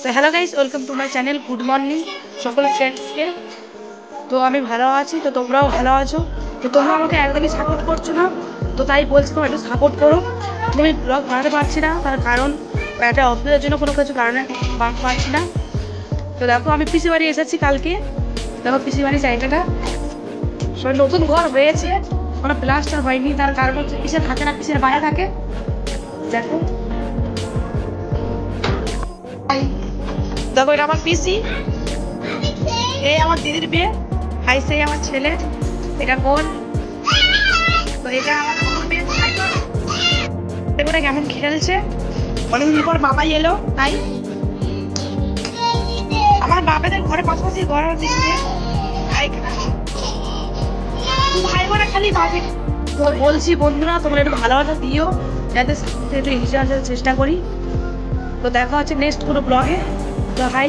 তো hello guys, welcome to my channel. Good morning সকল ফ্রেন্ডসকে। তো আমি ভালো আছি, তো তোমরাও ভালো আছো। তো তোমরা আমাকে একদমই সাপোর্ট করছো না, তো তাই বলছি তোমরা একটু সাপোর্ট করো। আমি ব্লগ বানাতে পারছি না, তার কারণ একটা অসুবিধার জন্য কোনো কিছু কারণে বানাতে পারছি না। তো দেখো আমি পিসি বাড়ি এসেছি কালকে। দেখো পিসি বাড়ি জায়গাটা সবাই নতুন ঘর হয়েছে, কোনো প্লাস্টার হয়নি, তার কারণ হচ্ছে পিসের থাকে না, পিসের বাইরে থাকে। দেখো দেখো এটা আমার পিসি, এই আমার দিদির বিয়ে, হাই সেই আমার ছেলে, এটা বোন। তো এটা আমার বোন বিয়ে, ওরা কেমন খেলছে। অনেকদিন পর বাবাই এলো, তাই আমার বাবাদের ঘরে পাশাপাশি ঘর দিচ্ছে। ভাই বোনা খালি ভাবে। তো বলছি বন্ধুরা, তোমরা একটু ভালোবাসা দিও, যাতে একটু হিসেবে আসার চেষ্টা করি। তো দেখা হচ্ছে নেক্সট কোনো ব্লগে। তো হাই।